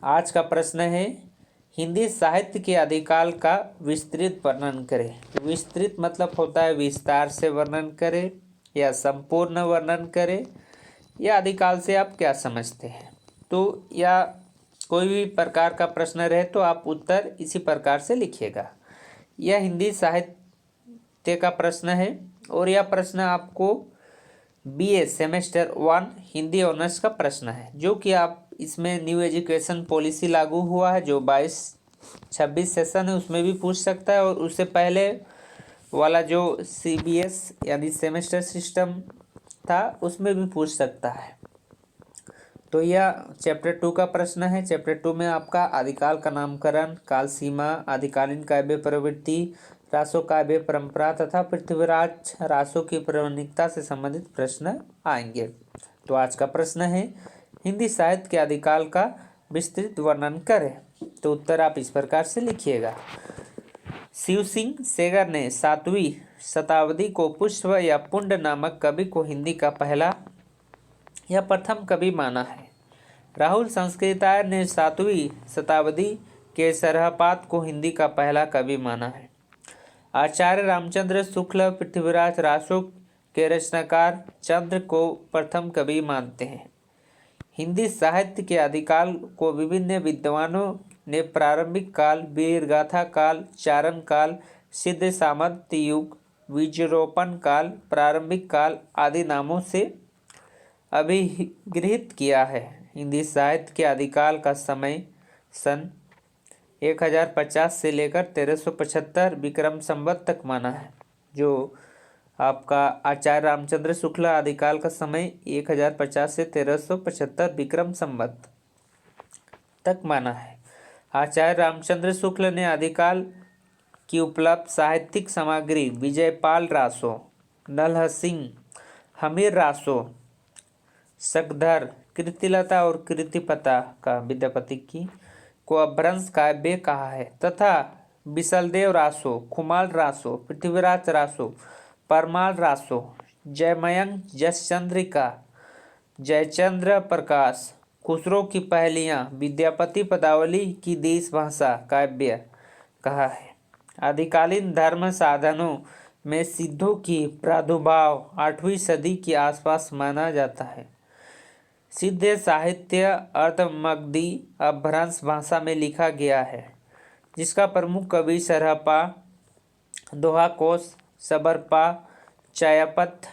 आज का प्रश्न है हिंदी साहित्य के आदिकाल का विस्तृत वर्णन करें। विस्तृत मतलब होता है विस्तार से वर्णन करें या संपूर्ण वर्णन करें या आदिकाल से आप क्या समझते हैं। तो या कोई भी प्रकार का प्रश्न रहे तो आप उत्तर इसी प्रकार से लिखिएगा। यह हिंदी साहित्य का प्रश्न है और यह प्रश्न आपको BA सेमेस्टर 1 हिंदी ऑनर्स का प्रश्न है, जो कि आप इसमें न्यू एजुकेशन पॉलिसी लागू हुआ है जो 22-26 सेशन है उसमें भी पूछ सकता है, और उससे पहले वाला जो CBS यानी सेमेस्टर सिस्टम था उसमें भी पूछ सकता है। तो यह चैप्टर 2 का प्रश्न है। चैप्टर 2 में आपका आदिकाल का नामकरण, काल सीमा, आदिकालीन काव्य प्रवृत्ति, रासो काव्य परंपरा तथा पृथ्वीराज रासो की प्रमाणिकता से संबंधित प्रश्न आएंगे। तो आज का प्रश्न है हिंदी साहित्य के आदिकाल का विस्तृत वर्णन करें। तो उत्तर आप इस प्रकार से लिखिएगा। शिव सिंह सेगर ने 7वीं शताब्दी को पुष्प या पुंड नामक कवि को हिंदी का पहला या प्रथम कवि माना है। राहुल संस्कृतायन ने 7वीं शताब्दी के सरहपात को हिंदी का पहला कवि माना है। आचार्य रामचंद्र शुक्ल पृथ्वीराज रासो के रचनाकार चंद्र को प्रथम कवि मानते हैं। हिंदी साहित्य के आदिकाल को विभिन्न विद्वानों ने प्रारंभिक काल, वीरगाथा काल, चारण काल, सिद्ध सामंत युग, बीजरोपण काल, प्रारंभिक काल आदि नामों से अभिगृहित किया है। हिंदी साहित्य के आदिकाल का समय सन 1050 से लेकर 1375 विक्रम संवत तक माना है। जो आपका आचार्य रामचंद्र शुक्ल आदिकाल का समय 1050 से 1375 विक्रम संवत तक माना है। आचार्य रामचंद्र शुक्ल ने आदिकाल की उपलब्ध साहित्यिक सामग्री विजयपाल रासो, नलह सिंह, हमीर रासो, शकधर, कृतिलता और कृतिपता का विद्यापति की को अपभ्रंश काव्य कहा है तथा बिसलदेव रासो, खुमाल रासो, पृथ्वीराज रासो, परमाल रासो, जयमयंक जसचंद्रिका, जयचंद्र प्रकाश, खुसरो की पहेलियाँ, विद्यापति पदावली की देश भाषा काव्य कहा है। आदिकालीन धर्म साधनों में सिद्धों की प्रादुर्भाव 8वीं सदी के आसपास माना जाता है। सिद्ध साहित्य अर्धमगधी अपभ्रंश भाषा में लिखा गया है, जिसका प्रमुख कवि सरहपा, दोहाकोश, सबरपा, चयापथ,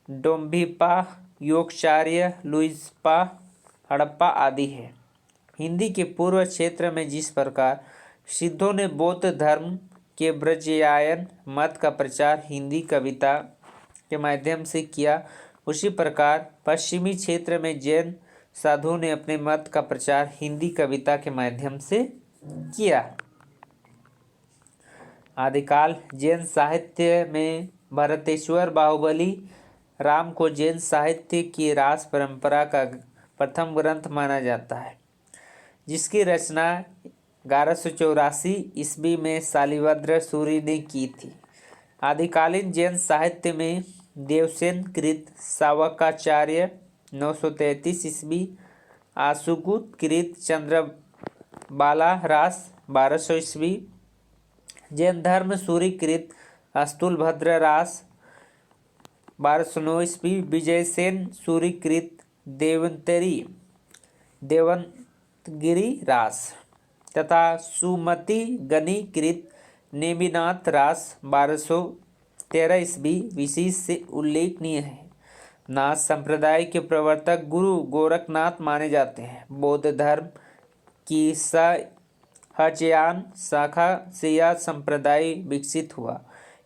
डोम्भिपा, योगचार्य, लुइसपा, हड़प्पा आदि है। हिंदी के पूर्व क्षेत्र में जिस प्रकार सिद्धों ने बौद्ध धर्म के ब्रजयायन मत का प्रचार हिंदी कविता के माध्यम से किया, उसी प्रकार पश्चिमी क्षेत्र में जैन साधुओं ने अपने मत का प्रचार हिंदी कविता के माध्यम से किया। आदिकाल जैन साहित्य में भरतेश्वर बाहुबली राम को जैन साहित्य की रास परंपरा का प्रथम ग्रंथ माना जाता है, जिसकी रचना 1184 ईस्वी में शालिभद्र सूरि ने की थी। आदिकालीन जैन साहित्य में देवसेन कृत शावकाचार्य 933 ईस्वी, आशुगुत कृत चंद्रबाला रास 1200 ईस्वी, जैन धर्म सूरि कृत स्थूलभद्र रास 1209 ईस्वी, विजयसेन सूरि कृत देवंतगिरी रास तथा सुमति गणि कृत नेमिनाथ रास 1213 ईस्वी विशेष से उल्लेखनीय है। नाथ संप्रदाय के प्रवर्तक गुरु गोरखनाथ माने जाते हैं। बौद्ध धर्म की सहजयान शाखा से यह संप्रदाय विकसित हुआ।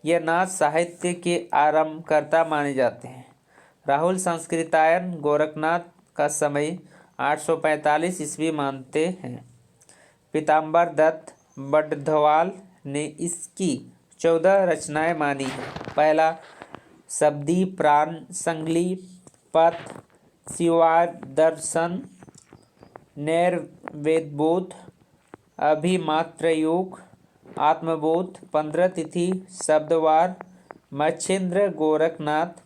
यह नाथ साहित्य के आरंभकर्ता माने जाते हैं। राहुल संस्कृतायन गोरखनाथ का समय 845 ईस्वी मानते हैं। पीताम्बर दत्त बड़धवाल ने इसकी 14 रचनाएं मानी हैं। पहला शबदी, प्राण संगली, पथ, शिवादर्शन, नैर्वेदबोध, अभिमात्रयोग, आत्मबोध, 15 तिथि, शब्दवार, मच्छेंद्र गोरखनाथ,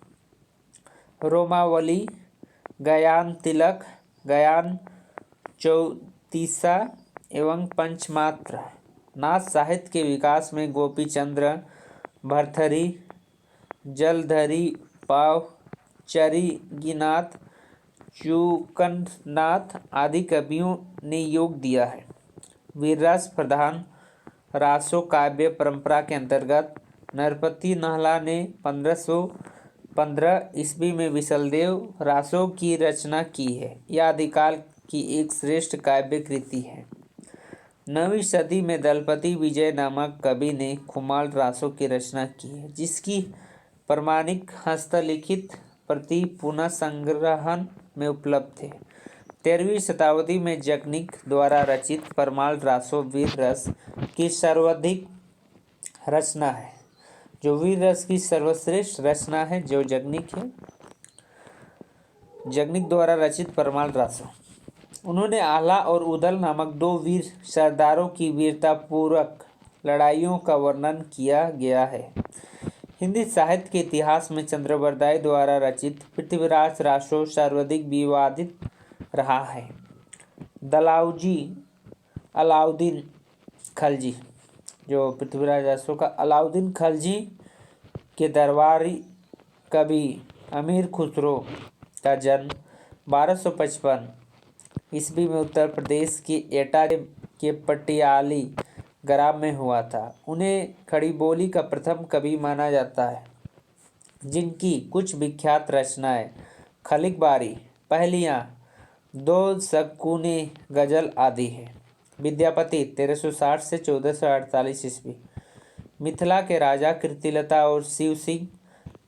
रोमावली, गयान तिलक, गयान तीसा एवं पंचमात्र। नाथ साहित्य के विकास में गोपी चंद्र, भर्तृहरि, जलधरि, पाव, चरिगीनाथ, चुकंदनाथ आदि कवियों ने योग दिया है। वीररस प्रधान रासो काव्य परंपरा के अंतर्गत नरपति नाहला ने 1515 ईस्वी में विशलदेव रासों की रचना की है। यह आदिकाल की एक श्रेष्ठ काव्य कृति है। 9वीं सदी में दलपति विजय नामक कवि ने खुमाल रासों की रचना की है, जिसकी प्रमाणिक हस्तलिखित प्रति पुनः संग्रहण में उपलब्ध है। 13वीं शताब्दी में जगनिक द्वारा रचित परमाल रासो वीर रस की सर्वाधिक रचना है, जो वीर रस की सर्वश्रेष्ठ रचना है, जो जगनिक है। जगनिक द्वारा रचित परमाल रासो। उन्होंने आला और उदल नामक 2 वीर सरदारों की वीरतापूर्वक लड़ाइयों का वर्णन किया गया है। हिंदी साहित्य के इतिहास में चंद्रबरदाई द्वारा रचित पृथ्वीराज रासो सर्वाधिक विवादित रहा है। अलाउद्दीन खलजी, जो पृथ्वीराज रासो का अलाउद्दीन खलजी के दरबारी कवि अमीर खुसरो का जन्म 1255 ईस्वी में उत्तर प्रदेश के एटा के पटियाली ग्राम में हुआ था। उन्हें खड़ी बोली का प्रथम कवि माना जाता है, जिनकी कुछ विख्यात रचनाएं खलिक बारी, पहलियां, 2 शकुनी गजल आदि है। विद्यापति 1360 से 1448 ईस्वी मिथिला के राजा कीर्तिलता और शिव सिंह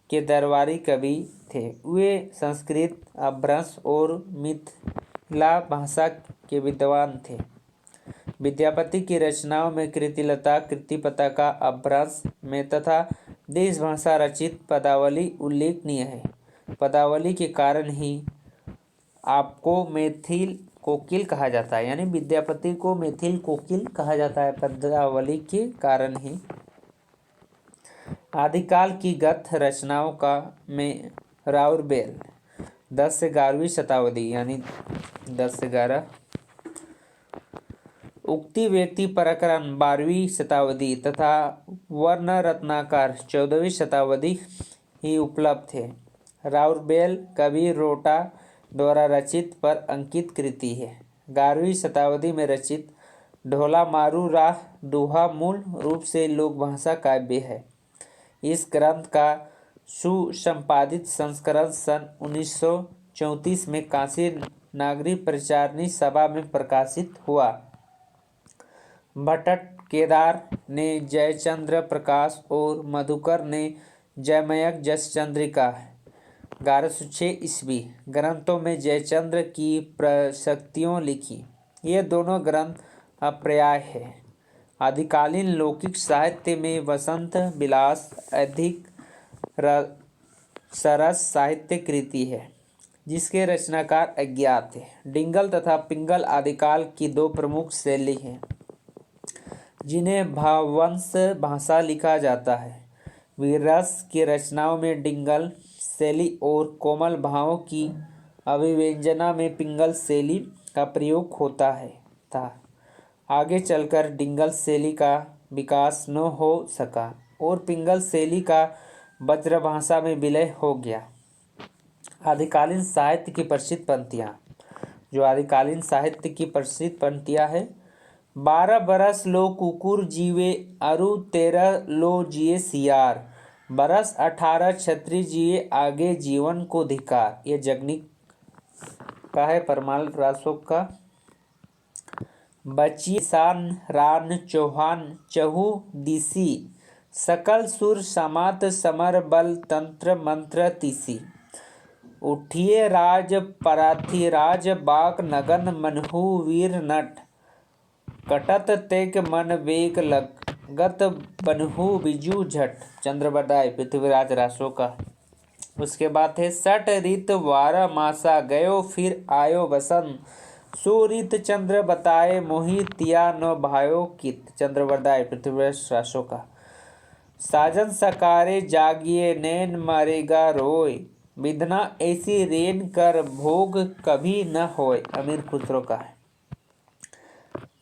के दरबारी कवि थे। वे संस्कृत, अपभ्रंश और मिथिला भाषा के विद्वान थे। विद्यापति की रचनाओं में कीर्तिलता कीर्तिपताका अपभ्रंश में तथा देश भाषा रचित पदावली उल्लेखनीय है। पदावली के कारण ही आपको मैथिल कोकिल कहा जाता है, यानी विद्यापति को मैथिल कोकिल कहा जाता है पदावली के कारण ही। आदिकाल की गद्य रचनाओं का में राउरबेल 10 से 11वीं शताब्दी यानी 10 से 11, उक्ति व्यक्ति प्रकरण 12वीं शताब्दी तथा वर्ण रत्नाकर 14वीं शताब्दी ही उपलब्ध है। राउरबेल कवि रोटा द्वारा रचित पर अंकित कृति है। 11वीं शताब्दी में रचित ढोला मारू राह दोहा मूल रूप से लोक भाषा काव्य है। इस ग्रंथ का सुसंपादित संस्करण सन 1934 में काशी नागरी प्रचारणी सभा में प्रकाशित हुआ। भट्ट केदार ने जयचंद्र प्रकाश और मधुकर ने जयमयक जसचंद्रिका 1106 ईस्वी ग्रंथों में जयचंद्र की प्रशक्तियों लिखी। ये दोनों ग्रंथ अपर्याय है। आदिकालीन लौकिक साहित्य में वसंत विलास अधिक सरस साहित्य कृति है, जिसके रचनाकार अज्ञात है। डिंगल तथा पिंगल आदिकाल की 2 प्रमुख शैली हैं, जिन्हें भाववंश भाषा लिखा जाता है। वीररस की रचनाओं में डिंगल शैली और कोमल भावों की अभिव्यंजना में पिंगल शैली का प्रयोग होता है था। आगे चलकर डिंगल शैली का विकास न हो सका और पिंगल शैली का ब्रजभाषा में विलय हो गया। आदिकालीन साहित्य की प्रसिद्ध पंक्तियाँ, जो आदिकालीन साहित्य की प्रसिद्ध पंक्तियाँ है। 12 बरस लो कुकुर जीवे अरु 13 लो जिए सियार, बरस 18 छत्री जिए आगे जीवन को धिकार। ये जगनिक का है, परमाल रासो का। बची सान रान चौहान चहु दिसी, सकल सुर समात समर बल तंत्र मंत्र तीसी, उठिए राज पराथिराज बाक नगन मनहु वीर नट, कटत तेक मन वेग लगत बनहु बिजु झट। चंद्रबरदाई पृथ्वीराज रासो का। उसके बाद है सट ऋत 12 मासा गयो फिर आयो बसंत, सो ऋत चंद्र बताए मोहि तिया न भायो कित। चंद्रबरदाई पृथ्वीराज रासो का। साजन सकारे जागिए नैन मरेगा रोय, विधना ऐसी रेन कर भोग कभी न होय। अमीर खुसरो का है।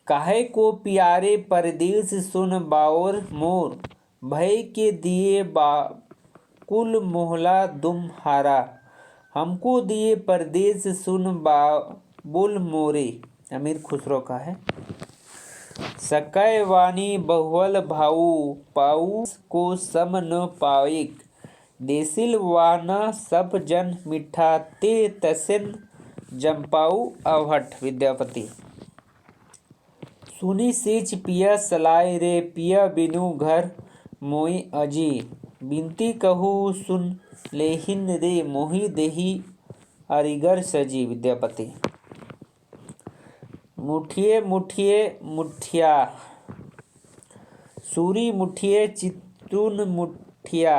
काहे को प्यारे परदेस सुन बाउर मोर, भय के दिए बाकुल मोहला दुम हारा। हमको दिए परदेस सुन बाबुल मोरे, अमीर खुसरो का है। सकै वाणी बहुवल भाऊ, पाऊ को सम न पाइक। देसिल वाना सब जन मिठा, ते तसिन जम्पाऊ अवहट। विद्यापति। सुनी सीच पिया सलाय रे, पिया बिनु घर मोई अजी। बिनती कहूँ सुन लेहिन रे, मोहि देहि अरिगर सजी। विद्यापति। मुठिए मुठिए मुठिया, सूरी मुठिए चितुन मुठिया।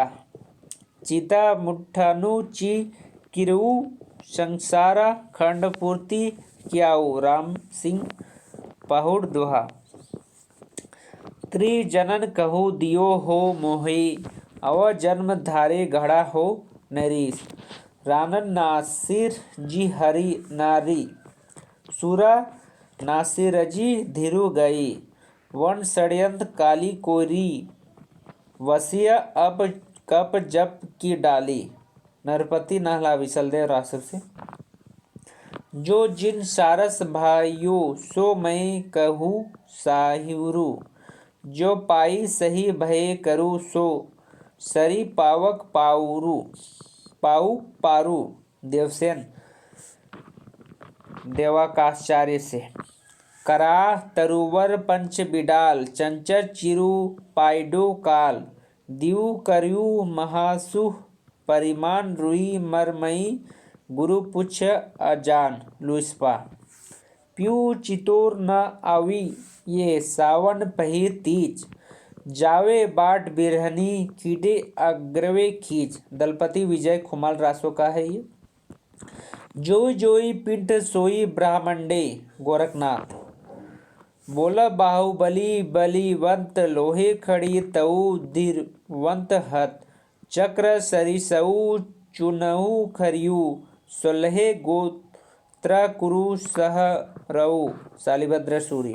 चिता मुठ्ठानु ची किरऊ, संसारा खंड पूर्ति कियाऊ। राम सिंह पहुड़ दोहा। त्रिजनन कहू दियो हो मोहि, अव जन्म धारे घड़ा हो नरीस। रानन नासिर जी हरि नारी, सुरा नासिरजी धिरु गई। वन षड्यंत्र काली कोरी, वसिया अब कप जप की डाली। नरपति नहला विसलदेव रासर से। जो जिन सारस भाइयों, सो मैं कहूँ साहिवरु। जो पाई सही भय करू, सो सरी पावक पाउरु। पाऊ पारू। देवसेन देवाकाचार्य से। करा तरुवर पंच बिडाल, चंचर चिरु पाइडो काल। दियु करयु महासुह, परिमान रुई मरमई। गुरु पुछ अजान, लुइस्पा। प्यू चितोर न आवी, ये सावन पहिर तीज। जावे बाट बिरहनी, कीडे अग्रवे खींच। दलपति विजय खुमाल रासो का है ये। जोई जोई पिंट सोई ब्राह्मंडे, गोरखनाथ। बोला बाहुबली बलिवंत, लोहे खड़ी तऊ धीरवंत हत। चक्र सरिसऊ चुनऊ खरियू, सोलहे गोत्र कुरु सहरऊ। शालिभद्र सूरी।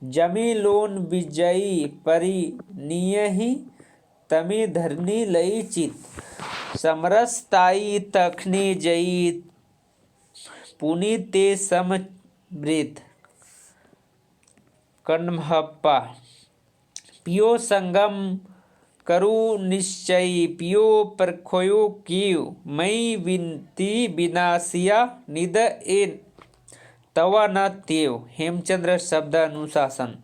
जमी लोन विजयी परि नियहि, तमी धरनी लई चित। समरस ताई तखने जई, पुनि ते समृत। कण्महप्पा। पियो संगम करु निश्चयी, पियो परखोयो कीव। मई विनती विनाशिया, निद ए तवा न तेव। हेमचंद्र शब्द अनुशासन।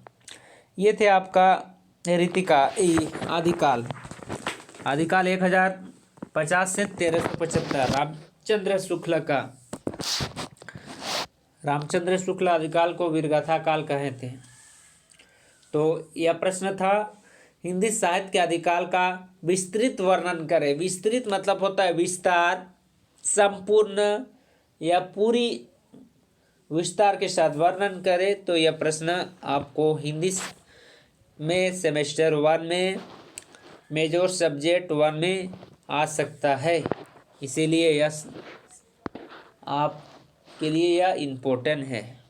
ये थे आपका रीतिका आदिकाल। आदिकाल 1050 से 1375। रामचंद्र शुक्ल आदिकाल को वीरगाथा काल कहे थे। तो यह प्रश्न था, हिंदी साहित्य के आदिकाल का विस्तृत वर्णन करें। विस्तृत मतलब होता है विस्तार, संपूर्ण या पूरी विस्तार के साथ वर्णन करें। तो यह प्रश्न आपको हिंदी में सेमेस्टर 1 में मेजर सब्जेक्ट 1 में आ सकता है। इसीलिए यह आपके लिए यह इम्पोर्टेंट है।